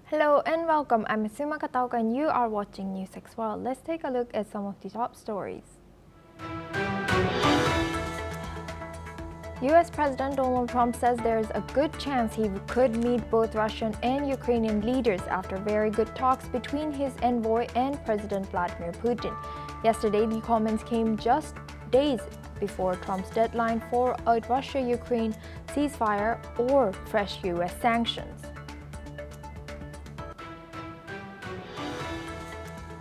Hello and welcome. I'm Sima Katauka and you are watching NewsX World. Let's take a look at some of the top stories. US President Donald Trump says there is a good chance he could meet both Russian and Ukrainian leaders after very good talks between his envoy and President Vladimir Putin. Yesterday, the comments came just days before Trump's deadline for a Russia-Ukraine ceasefire or fresh US sanctions.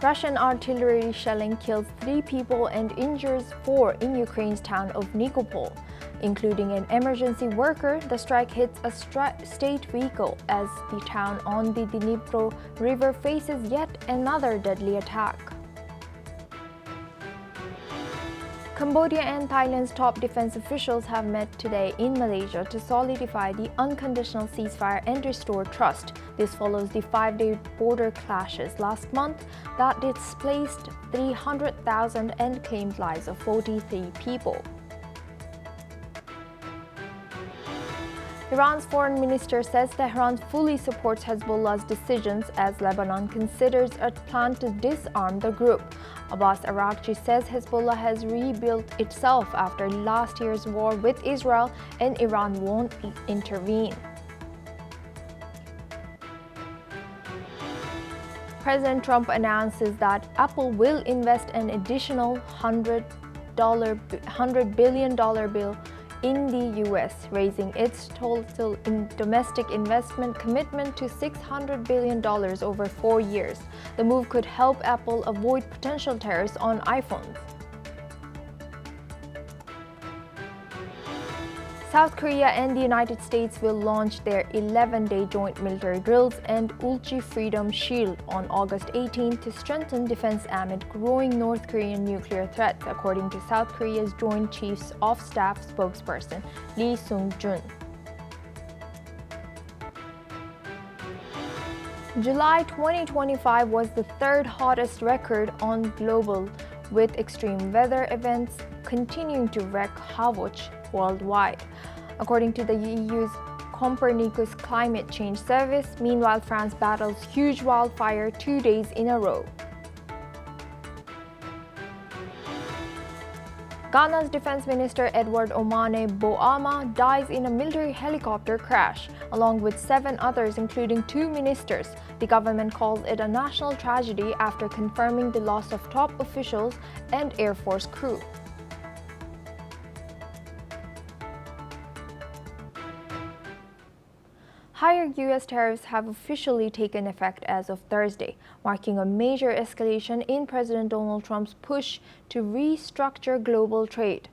Russian artillery shelling kills 3 people and injures 4 in Ukraine's town of Nikopol. Including an emergency worker, the strike hits a state vehicle as the town on the Dnipro River faces yet another deadly attack. Cambodia and Thailand's top defense officials have met today in Malaysia to solidify the unconditional ceasefire and restore trust. This follows the 5-day border clashes last month that displaced 300,000 and claimed lives of 43 people. Iran's foreign minister says Tehran fully supports Hezbollah's decisions as Lebanon considers a plan to disarm the group. Abbas Araghchi says Hezbollah has rebuilt itself after last year's war with Israel and Iran won't intervene. President Trump announces that Apple will invest an additional $100 billion bill in the US, raising its total domestic investment commitment to $600 billion over 4 years. The move could help Apple avoid potential tariffs on iPhones. South Korea and the United States will launch their 11-day joint military drills and Ulchi Freedom Shield on August 18 to strengthen defense amid growing North Korean nuclear threats, according to South Korea's Joint Chiefs of Staff spokesperson Lee Sung-jun. July 2025 was the third hottest record on global, with extreme weather events continuing to wreak havoc worldwide. According to the EU's Copernicus Climate Change Service, meanwhile France battles huge wildfire 2 days in a row. Ghana's Defense Minister Edward Omane Boama dies in a military helicopter crash, along with 7 others including 2 ministers. The government calls it a national tragedy after confirming the loss of top officials and Air Force crew. Higher U.S. tariffs have officially taken effect as of Thursday, marking a major escalation in President Donald Trump's push to restructure global trade.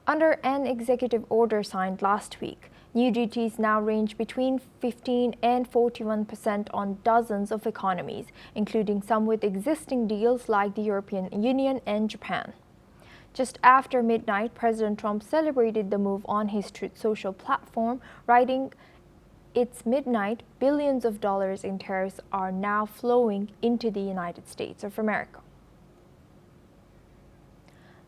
Under an executive order signed last week, new duties now range between 15% and 41% on dozens of economies, including some with existing deals like the European Union and Japan. Just after midnight, President Trump celebrated the move on his Truth Social platform, writing, "It's midnight, billions of dollars in tariffs are now flowing into the United States of America."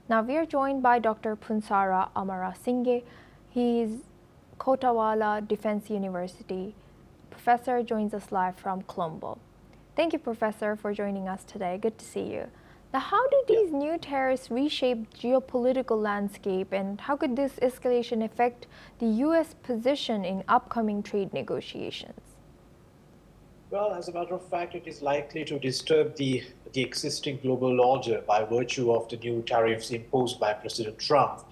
Now we are joined by Dr. Punsara Amarasinghe. He is Kotawala Defense University professor, joins us live from Colombo. Thank you, Professor, for joining us today. Good to see you. Now, how do these new tariffs reshape geopolitical landscape, and how could this escalation affect the U.S. position in upcoming trade negotiations? Well, as a matter of fact, it is likely to disturb the existing global order by virtue of the new tariffs imposed by President Trump.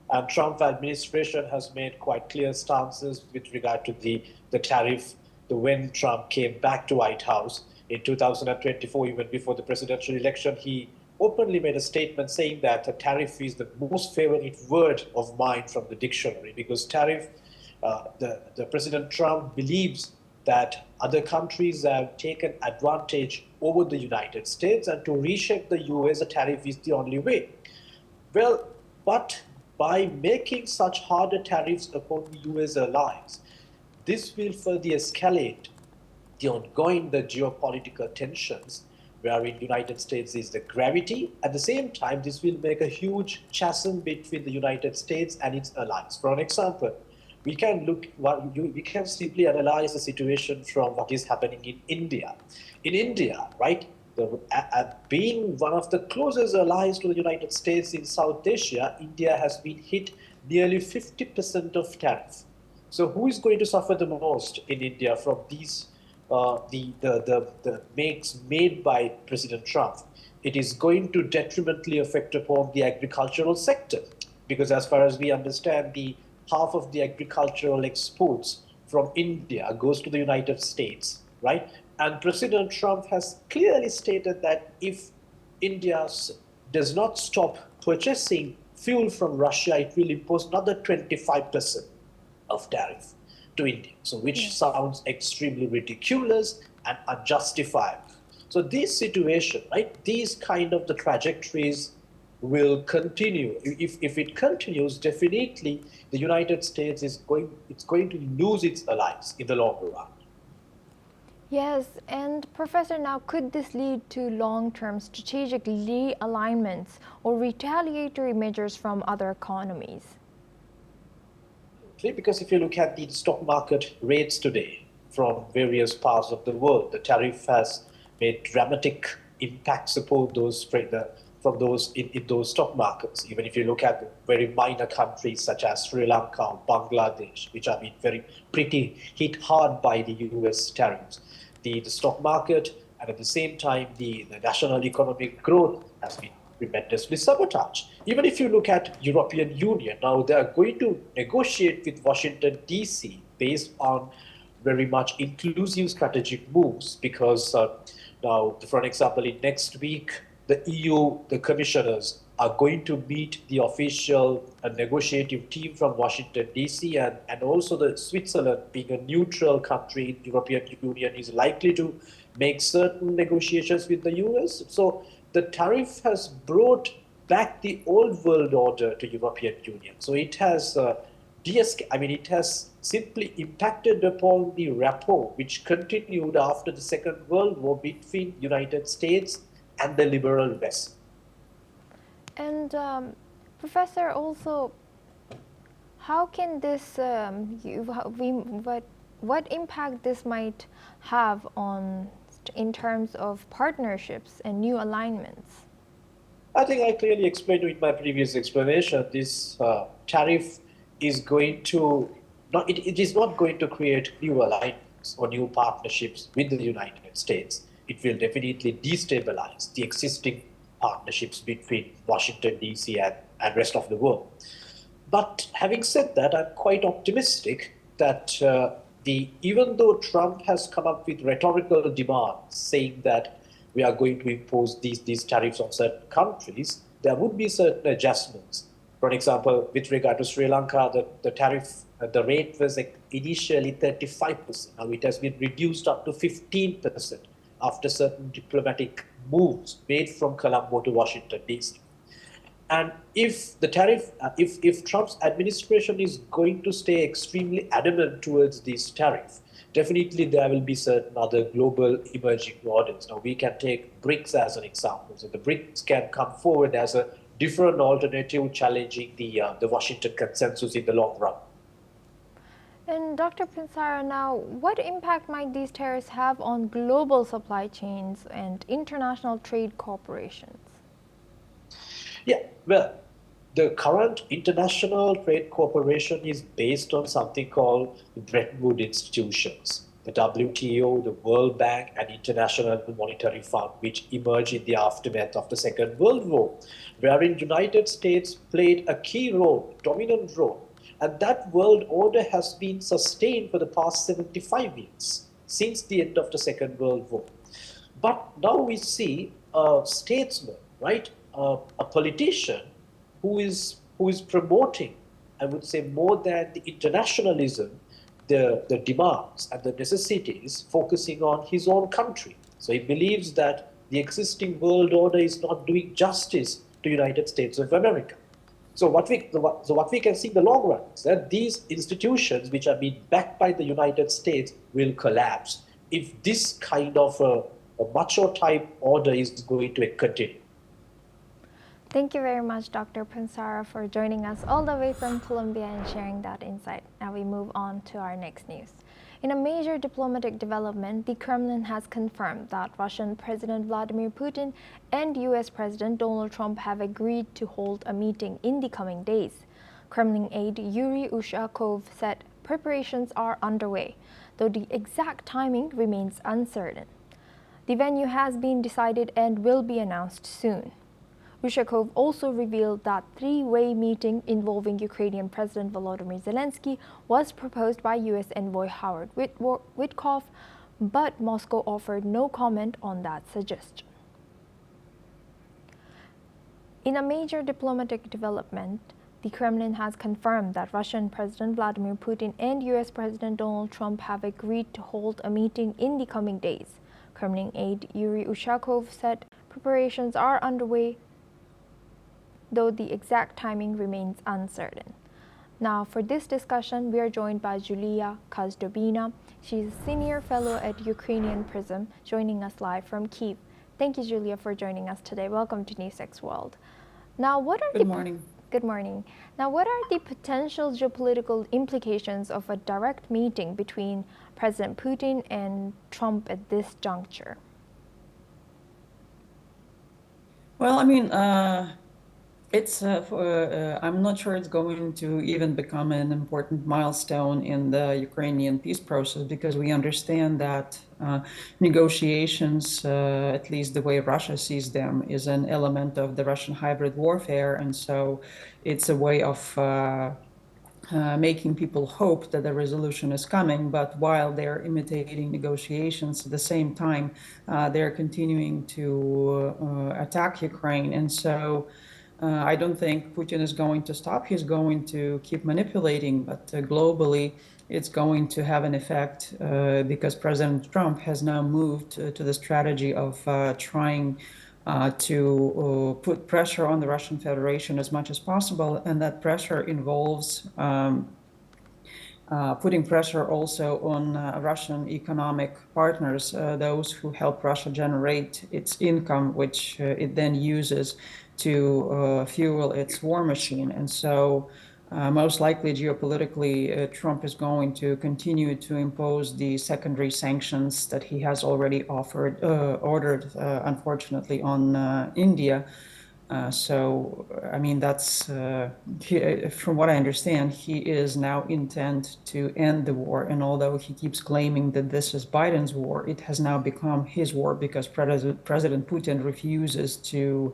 And Trump administration has made quite clear stances with regard to the tariff when Trump came back to White House. In 2024, even before the presidential election, he openly made a statement saying that a tariff is the most favorite word of mine from the dictionary, because tariff, the President Trump believes that other countries have taken advantage over the United States, and to reshape the US, a tariff is the only way. Well, but by making such harder tariffs upon the US allies, this will further escalate the geopolitical tensions, wherein the United States is the gravity. At the same time, this will make a huge chasm between the United States and its allies. For an example, we can we can simply analyze the situation from what is happening in India. In India, right, being one of the closest allies to the United States in South Asia, India has been hit nearly 50% of tariff. So who is going to suffer the most in India from these the makes made by President Trump? It is going to detrimentally affect upon the agricultural sector, because as far as we understand, the half of the agricultural exports from India goes to the United States, right? And President Trump has clearly stated that if India does not stop purchasing fuel from Russia, it will impose another 25% of tariff to India. So which sounds extremely ridiculous and unjustifiable. So this situation, right, these kind of the trajectories will continue. If it continues, definitely the United States is going to lose its allies in the long run. Yes, and Professor, now could this lead to long-term strategic realignments or retaliatory measures from other economies? Because if you look at the stock market rates today from various parts of the world, the tariff has made dramatic impacts upon those from those in those stock markets. Even if you look at very minor countries such as Sri Lanka or Bangladesh, which have been pretty hit hard by the US tariffs, the stock market and at the same time the national economic growth has been tremendously sabotaged. Even if you look at European Union, now they are going to negotiate with Washington DC based on very much inclusive strategic moves, because now, for an example, in next week, the EU, the commissioners are going to meet the official negotiative team from Washington DC, and also the Switzerland, being a neutral country in the European Union, is likely to make certain negotiations with the US. So the tariff has brought back the old world order to European Union. So it has it has simply impacted upon the rapport which continued after the Second World War between the United States and the liberal West. And Professor, also, how can this, what impact this might have on, in terms of partnerships and new alignments? I think I clearly explained in my previous explanation, this tariff is going to, it is not going to create new alliances or new partnerships with the United States. It will definitely destabilize the existing partnerships between Washington, D.C. and rest of the world. But having said that, I'm quite optimistic that even though Trump has come up with rhetorical demands saying that we are going to impose these tariffs on certain countries, there would be certain adjustments. For example, with regard to Sri Lanka, the tariff, the rate was initially 35%. Now it has been reduced up to 15% after certain diplomatic moves made from Colombo to Washington, D.C. And if the tariff, if Trump's administration is going to stay extremely adamant towards this tariff, definitely there will be certain other global emerging orders. Now we can take BRICS as an example. So the BRICS can come forward as a different alternative challenging the Washington consensus in the long run. And Dr. Pinsara, now, what impact might these tariffs have on global supply chains and international trade corporations? Yeah, well, the current international trade cooperation is based on something called the Bretton Woods institutions, the WTO, the World Bank, and International Monetary Fund, which emerged in the aftermath of the Second World War, wherein the United States played a key role, dominant role. And that world order has been sustained for the past 75 years, since the end of the Second World War. But now we see a statesman, right, a politician who is promoting, I would say, more than the internationalism, the demands and the necessities, focusing on his own country. So he believes that the existing world order is not doing justice to the United States of America. So what we can see in the long run is that these institutions, which are being backed by the United States, will collapse if this kind of a macho type order is going to continue. Thank you very much, Dr. Pansara, for joining us all the way from Colombia and sharing that insight. Now we move on to our next news. In a major diplomatic development, the Kremlin has confirmed that Russian President Vladimir Putin and US President Donald Trump have agreed to hold a meeting in the coming days. Kremlin aide Yuri Ushakov said preparations are underway, though the exact timing remains uncertain. The venue has been decided and will be announced soon. Ushakov also revealed that three-way meeting involving Ukrainian President Volodymyr Zelenskyy was proposed by U.S. envoy Howard Witkoff, but Moscow offered no comment on that suggestion. In a major diplomatic development, the Kremlin has confirmed that Russian President Vladimir Putin and U.S. President Donald Trump have agreed to hold a meeting in the coming days. Kremlin aide Yuri Ushakov said preparations are underway, though the exact timing remains uncertain. Now, for this discussion, we are joined by Julia Kazdobina. She's a senior fellow at Ukrainian Prism, joining us live from Kyiv. Thank you, Julia, for joining us today. Welcome to NewsX World. Now, Good morning. Good morning. Now, what are the potential geopolitical implications of a direct meeting between President Putin and Trump at this juncture? Well, I'm not sure it's going to even become an important milestone in the Ukrainian peace process, because we understand that negotiations, at least the way Russia sees them, is an element of the Russian hybrid warfare. And so it's a way of making people hope that the resolution is coming, but while they're imitating negotiations, at the same time, they're continuing to attack Ukraine. And so I don't think Putin is going to stop. He's going to keep manipulating, but globally, it's going to have an effect because President Trump has now moved to the strategy of trying to put pressure on the Russian Federation as much as possible, and that pressure involves putting pressure also on Russian economic partners, those who help Russia generate its income, which it then uses to fuel its war machine. And so most likely geopolitically, Trump is going to continue to impose the secondary sanctions that he has already ordered, unfortunately, on India. That's from what I understand, he is now intent to end the war. And although he keeps claiming that this is Biden's war, it has now become his war because President Putin refuses to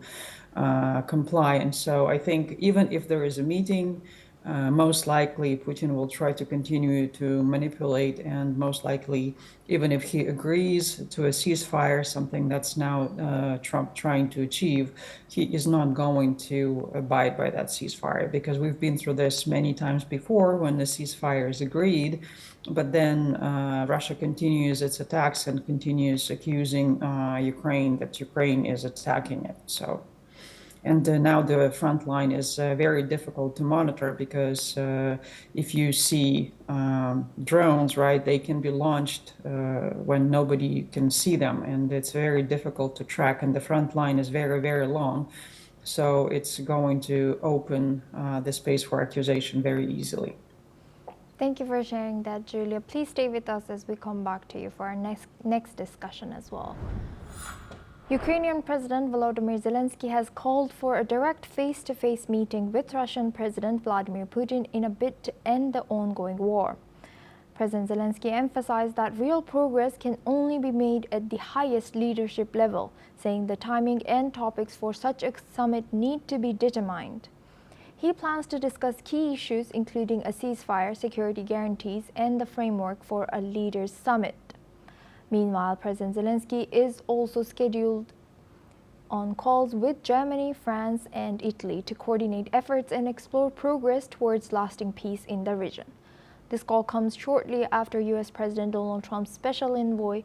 comply. And so I think even if there is a meeting, most likely Putin will try to continue to manipulate, and most likely, even if he agrees to a ceasefire, something that's now Trump trying to achieve, he is not going to abide by that ceasefire, because we've been through this many times before when the ceasefire is agreed, but then Russia continues its attacks and continues accusing Ukraine that Ukraine is attacking it. So. And now the front line is very difficult to monitor, because if you see drones, right, they can be launched when nobody can see them, and it's very difficult to track, and the front line is very, very long. So it's going to open the space for accusation very easily. Thank you for sharing that, Julia. Please stay with us as we come back to you for our next discussion as well. Ukrainian President Volodymyr Zelenskyy has called for a direct face-to-face meeting with Russian President Vladimir Putin in a bid to end the ongoing war. President Zelenskyy emphasized that real progress can only be made at the highest leadership level, saying the timing and topics for such a summit need to be determined. He plans to discuss key issues including a ceasefire, security guarantees, and the framework for a leaders' summit. Meanwhile, President Zelenskyy is also scheduled on calls with Germany, France, and Italy to coordinate efforts and explore progress towards lasting peace in the region. This call comes shortly after U.S. President Donald Trump's special envoy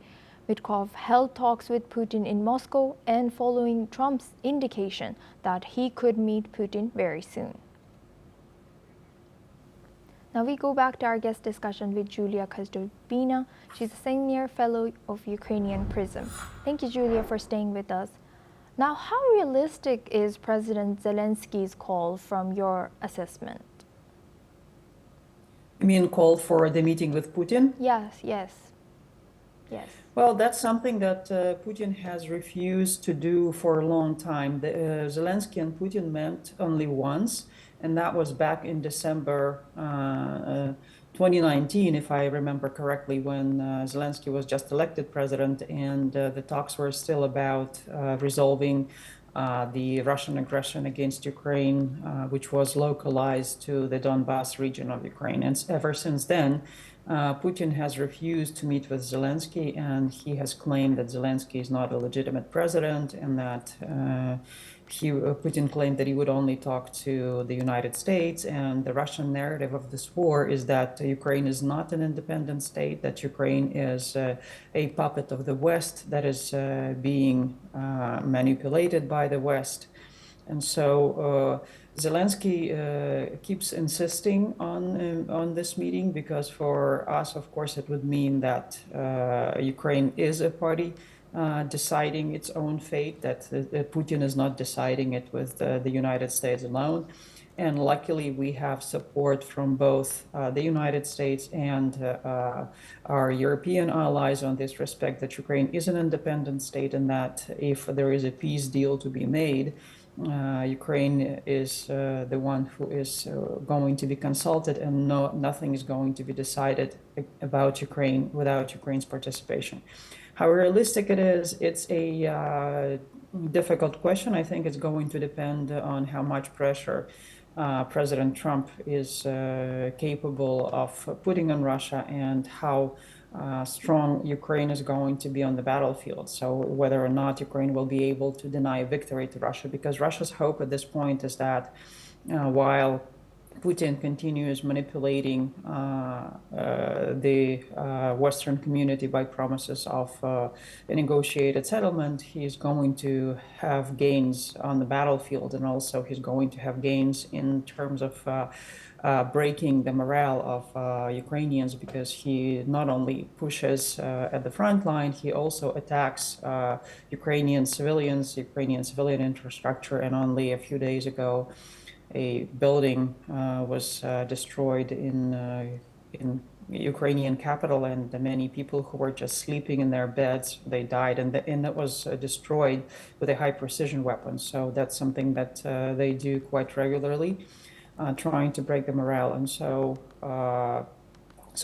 Witkoff held talks with Putin in Moscow, and following Trump's indication that he could meet Putin very soon. Now we go back to our guest discussion with Julia Kazdobina. She's a senior fellow of Ukrainian Prism. Thank you, Julia, for staying with us. Now, how realistic is President Zelensky's call from your assessment? You mean call for the meeting with Putin? Yes. Well, that's something that Putin has refused to do for a long time. Zelensky and Putin met only once, and that was back in December 2019, if I remember correctly, when Zelensky was just elected president, and the talks were still about resolving the Russian aggression against Ukraine, which was localized to the Donbas region of Ukraine. And ever since then, Putin has refused to meet with Zelensky, and he has claimed that Zelensky is not a legitimate president, and that Putin claimed that he would only talk to the United States. And the Russian narrative of this war is that Ukraine is not an independent state, that Ukraine is a puppet of the West that is being manipulated by the West. And so Zelensky keeps insisting on this meeting, because for us, of course, it would mean that Ukraine is a party deciding its own fate, that Putin is not deciding it with the United States alone. And luckily, we have support from both the United States and our European allies on this respect, that Ukraine is an independent state, and that if there is a peace deal to be made, Ukraine is the one who is going to be consulted, and nothing is going to be decided about Ukraine without Ukraine's participation. How realistic it is, it's a difficult question. I think it's going to depend on how much pressure President Trump is capable of putting on Russia, and how strong Ukraine is going to be on the battlefield. So whether or not Ukraine will be able to deny victory to Russia, because Russia's hope at this point is that while Putin continues manipulating the Western community by promises of a negotiated settlement, he's going to have gains on the battlefield, and also he's going to have gains in terms of breaking the morale of Ukrainians, because he not only pushes at the front line, he also attacks Ukrainian civilians, Ukrainian civilian infrastructure. And only a few days ago, a building was destroyed in Ukrainian capital, and the many people who were just sleeping in their beds, they died, and that was destroyed with a high precision weapon. So that's something that they do quite regularly, trying to break the morale. And so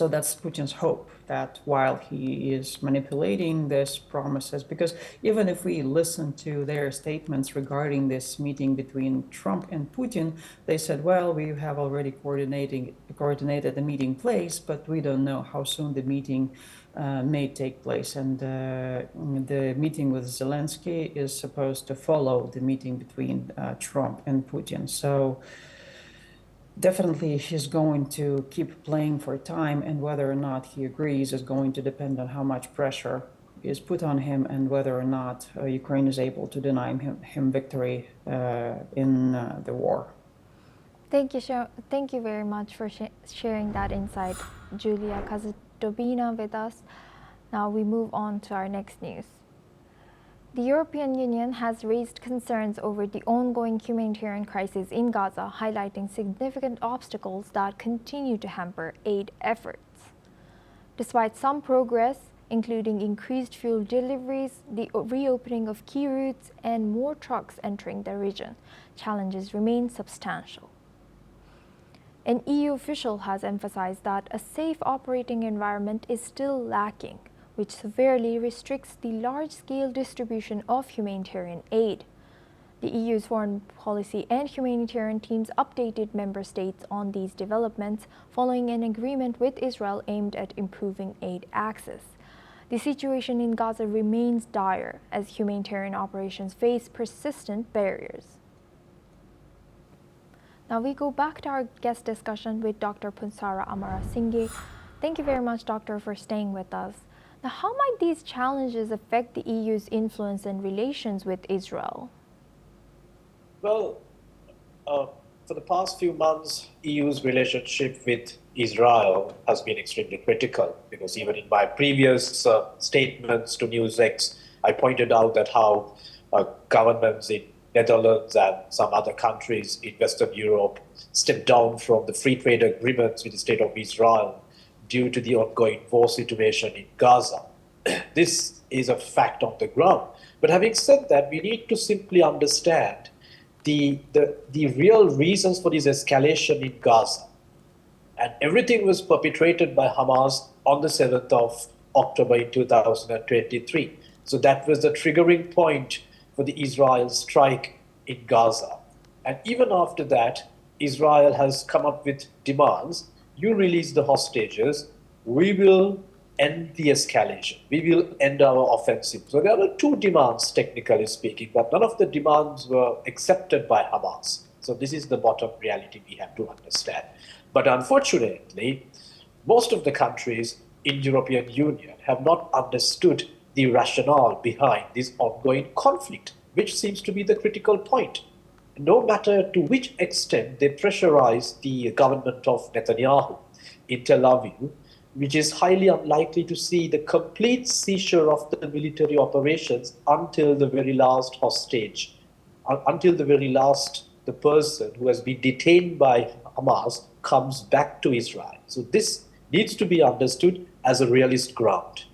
that's Putin's hope, that while he is manipulating these promises, because even if we listen to their statements regarding this meeting between Trump and Putin, they said, well, we have already coordinated the meeting place, but we don't know how soon the meeting may take place. And the meeting with Zelensky is supposed to follow the meeting between Trump and Putin. So definitely he's going to keep playing for time, and whether or not he agrees is going to depend on how much pressure is put on him, and whether or not Ukraine is able to deny him victory in the war. Thank you very much for sharing that insight, Julia Kazatobina, with us. Now we move on to our next news. The European Union has raised concerns over the ongoing humanitarian crisis in Gaza, highlighting significant obstacles that continue to hamper aid efforts. Despite some progress, including increased fuel deliveries, the reopening of key routes, and more trucks entering the region, challenges remain substantial. An EU official has emphasized that a safe operating environment is still lacking, which severely restricts the large-scale distribution of humanitarian aid. The EU's foreign policy and humanitarian teams updated member states on these developments following an agreement with Israel aimed at improving aid access. The situation in Gaza remains dire as humanitarian operations face persistent barriers. Now we go back to our guest discussion with Dr. Punsara Amarasinghe. Thank you very much, Doctor, for staying with us. Now, how might these challenges affect the EU's influence and relations with Israel? Well, for the past few months, EU's relationship with Israel has been extremely critical, because even in my previous statements to NewsX, I pointed out that how governments in Netherlands and some other countries in Western Europe stepped down from the free trade agreements with the State of Israel due to the ongoing war situation in Gaza. This is a fact on the ground. But having said that, we need to simply understand the real reasons for this escalation in Gaza. And everything was perpetrated by Hamas on the 7th of October in 2023. So that was the triggering point for the Israel strike in Gaza. And even after that, Israel has come up with demands. You release the hostages, we will end the escalation. We will end our offensive. So there were two demands, technically speaking, but none of the demands were accepted by Hamas. So this is the bottom reality we have to understand. But unfortunately, most of the countries in European Union have not understood the rationale behind this ongoing conflict, which seems to be the critical point. No matter to which extent they pressurize the government of Netanyahu in Tel Aviv, which is highly unlikely to see the complete seizure of the military operations until the very last hostage, until the person who has been detained by Hamas comes back to Israel. So this needs to be understood as a realist ground.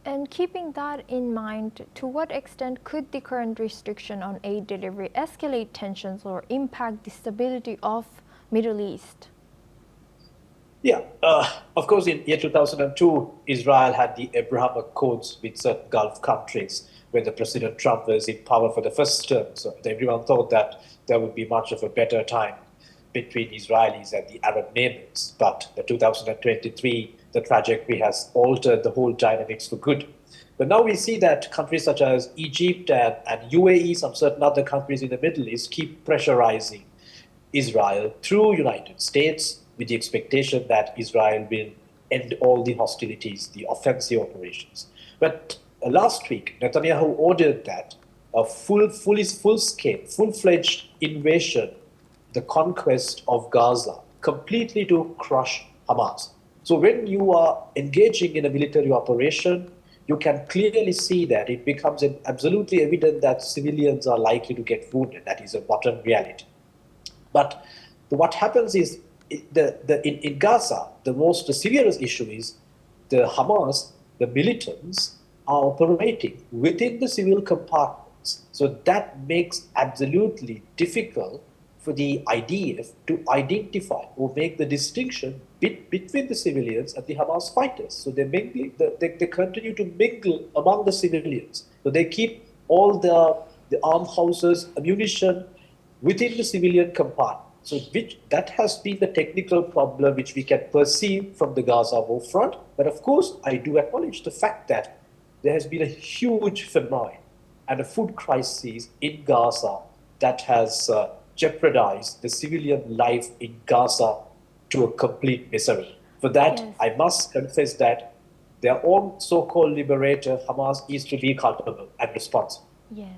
And keeping that in mind, to what extent could the current restriction on aid delivery escalate tensions or impact the stability of Middle East? Yeah, of course, in year 2002, Israel had the Abraham Accords with certain Gulf countries when the President Trump was in power for the first term. So everyone thought that there would be much of a better time between Israelis and the Arab neighbors. But the 2023, the trajectory has altered the whole dynamics for good. But now we see that countries such as Egypt and UAE, some certain other countries in the Middle East, keep pressurizing Israel through United States with the expectation that Israel will end all the hostilities, the offensive operations. But last week, Netanyahu ordered that a full-scale, full-fledged invasion, the conquest of Gaza, completely to crush Hamas. So when you are engaging in a military operation, you can clearly see that it becomes absolutely evident that civilians are likely to get wounded. That is a bottom reality. But what happens is, in Gaza, the severest issue is the Hamas, the militants, are operating within the civil compartments. So that makes absolutely difficult for the IDF to identify or make the distinction between the civilians and the Hamas fighters. So they continue to mingle among the civilians. So they keep all the armed houses, ammunition within the civilian compartment. So that has been the technical problem which we can perceive from the Gaza war front. But of course, I do acknowledge the fact that there has been a huge famine and a food crisis in Gaza that has jeopardized the civilian life in Gaza to a complete misery. For that, yes, I must confess that their own so-called liberator, Hamas, is to be culpable and responsible. Yes.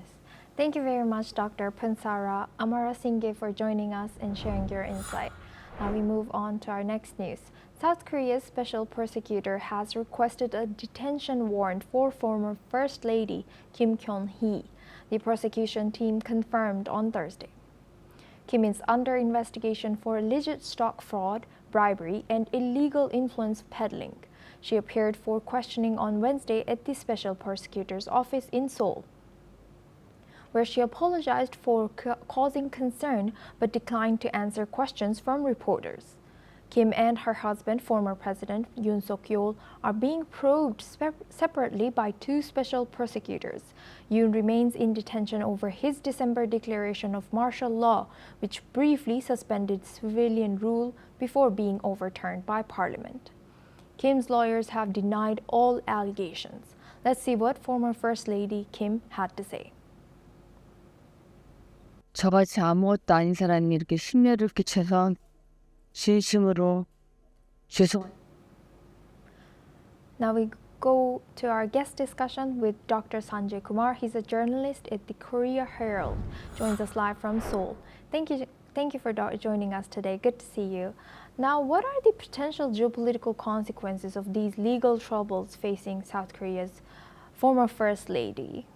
Thank you very much, Dr. Pansara Amarasinghe, for joining us and sharing your insight. Now we move on to our next news. South Korea's special prosecutor has requested a detention warrant for former First Lady Kim Kyun-hee. The prosecution team confirmed on Thursday. Kim is under investigation for alleged stock fraud, bribery, and illegal influence peddling. She appeared for questioning on Wednesday at the special prosecutor's office in Seoul, where she apologized for causing concern but declined to answer questions from reporters. Kim and her husband, former President Yoon Suk-yeol, are being probed separately by two special prosecutors. Yoon remains in detention over his December declaration of martial law, which briefly suspended civilian rule before being overturned by parliament. Kim's lawyers have denied all allegations. Let's see what former First Lady Kim had to say. 저같이 아무것도 아닌 사람이 이렇게 심려를 끼쳐서 진심으로 죄송합니다. Now we go to our guest discussion with Dr. Sanjay Kumar. He's a journalist at the Korea Herald. Joins us live from Seoul. Thank you for joining us today. Good to see you. Now, what are the potential geopolitical consequences of these legal troubles facing South Korea's former First Lady?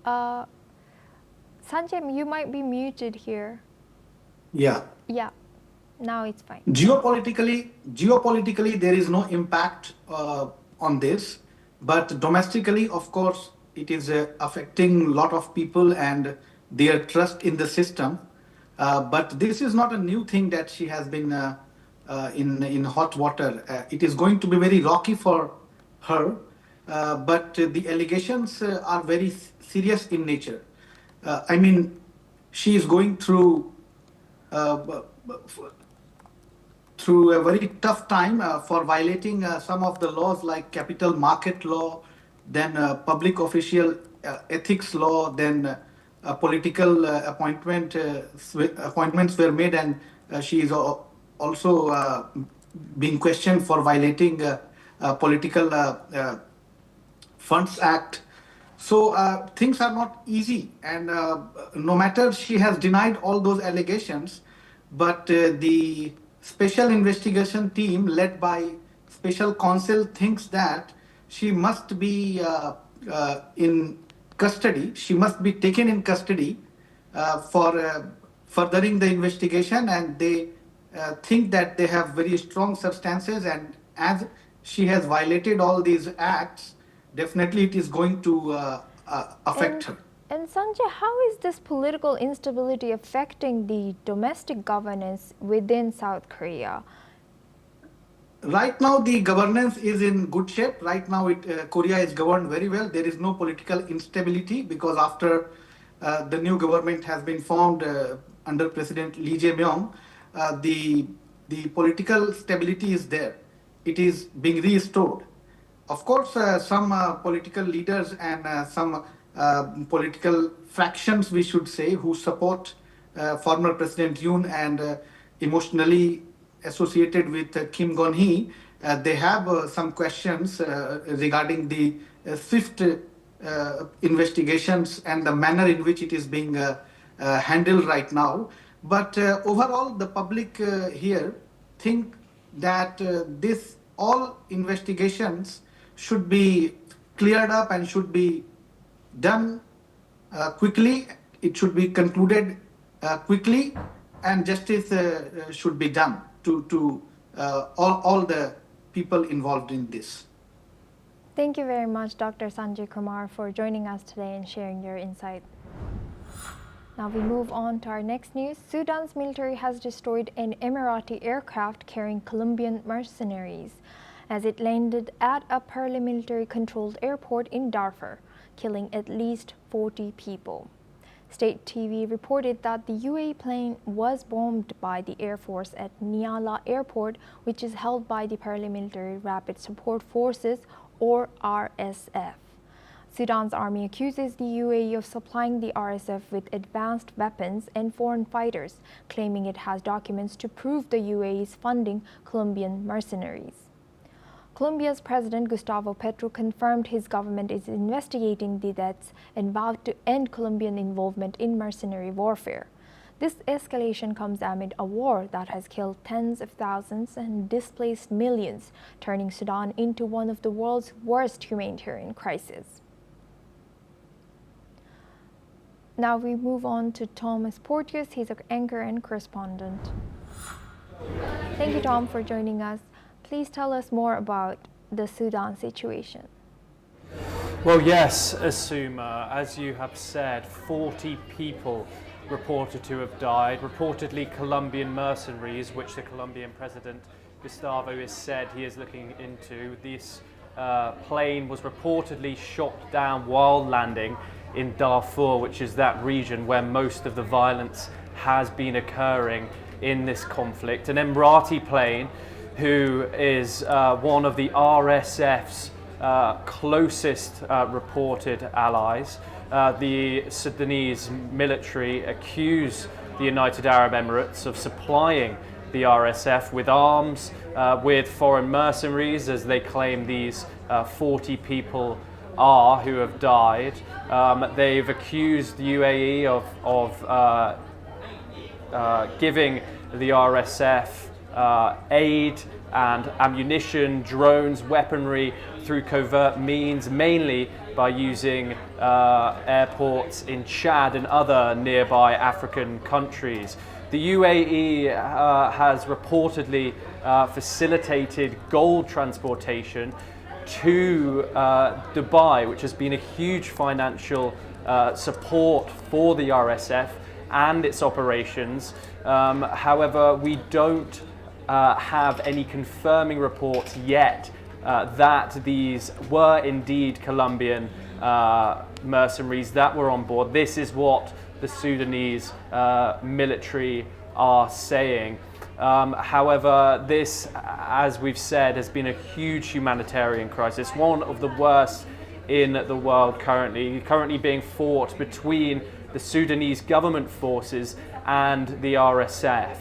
Sanjay, you might be muted here. Yeah. Yeah, now it's fine. Geopolitically, there is no impact on this, but domestically, of course, it is affecting a lot of people and their trust in the system. But this is not a new thing that she has been in hot water. It is going to be very rocky for her, but the allegations are very serious in nature. I mean, she is going through a very tough time for violating some of the laws like capital market law, then public official ethics law, then political appointments were made, and she is also being questioned for violating political Funds Act. So things are not easy, and no matter she has denied all those allegations, but the special investigation team led by special counsel thinks that she must be in custody. She must be taken in custody for furthering the investigation, and they think that they have very strong substances, and as she has violated all these acts, definitely it is going to affect her. And Sanjay, how is this political instability affecting the domestic governance within South Korea? Right now, the governance is in good shape. Right now, Korea is governed very well. There is no political instability because after the new government has been formed under President Lee Jae-myung, the political stability is there. It is being restored. Of course, some political leaders and some political fractions, we should say, who support former President Yoon and emotionally associated with Kim Gon-hee, they have some questions regarding the swift investigations and the manner in which it is being handled right now. But overall, the public here think that this all investigations should be cleared up and should be done quickly. It should be concluded quickly, and justice should be done to all the people involved in this. Thank you very much, Dr. Sanjay Kumar, for joining us today and sharing your insight. Now we move on to our next news. Sudan's military has destroyed an Emirati aircraft carrying Colombian mercenaries as it landed at a paramilitary-controlled airport in Darfur, killing at least 40 people. State TV reported that the UAE plane was bombed by the Air Force at Niala Airport, which is held by the Paramilitary Rapid Support Forces, or RSF. Sudan's army accuses the UAE of supplying the RSF with advanced weapons and foreign fighters, claiming it has documents to prove the UAE is funding Colombian mercenaries. Colombia's President Gustavo Petro confirmed his government is investigating the deaths and vowed to end Colombian involvement in mercenary warfare. This escalation comes amid a war that has killed tens of thousands and displaced millions, turning Sudan into one of the world's worst humanitarian crises. Now we move on to Thomas Porteous. He's an anchor and correspondent. Thank you, Tom, for joining us. Please tell us more about the Sudan situation. Well, yes, Asuma, as you have said, 40 people reported to have died, reportedly Colombian mercenaries, which the Colombian President Gustavo has said he is looking into. This plane was reportedly shot down while landing in Darfur, which is that region where most of the violence has been occurring in this conflict. An Emirati plane, who is one of the RSF's closest reported allies. The Sudanese military accuse the United Arab Emirates of supplying the RSF with arms, with foreign mercenaries, as they claim these 40 people are who have died. They've accused the UAE of giving the RSF aid and ammunition, drones, weaponry through covert means, mainly by using airports in Chad and other nearby African countries. The UAE has reportedly facilitated gold transportation to Dubai, which has been a huge financial support for the RSF and its operations. However, we don't have any confirming reports yet that these were indeed Colombian mercenaries that were on board. This is what the Sudanese military are saying. However, this, as we've said, has been a huge humanitarian crisis, one of the worst in the world currently being fought between the Sudanese government forces and the RSF.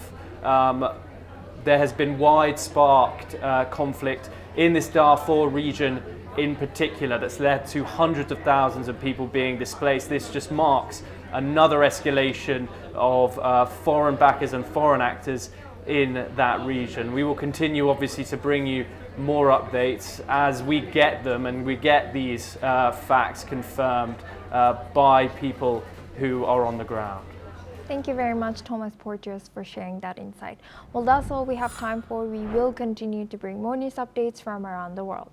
There has been wide-sparked conflict in this Darfur region in particular that's led to hundreds of thousands of people being displaced. This just marks another escalation of foreign backers and foreign actors in that region. We will continue obviously to bring you more updates as we get them and we get these facts confirmed by people who are on the ground. Thank you very much, Thomas Porteous, for sharing that insight. Well, that's all we have time for. We will continue to bring more news updates from around the world.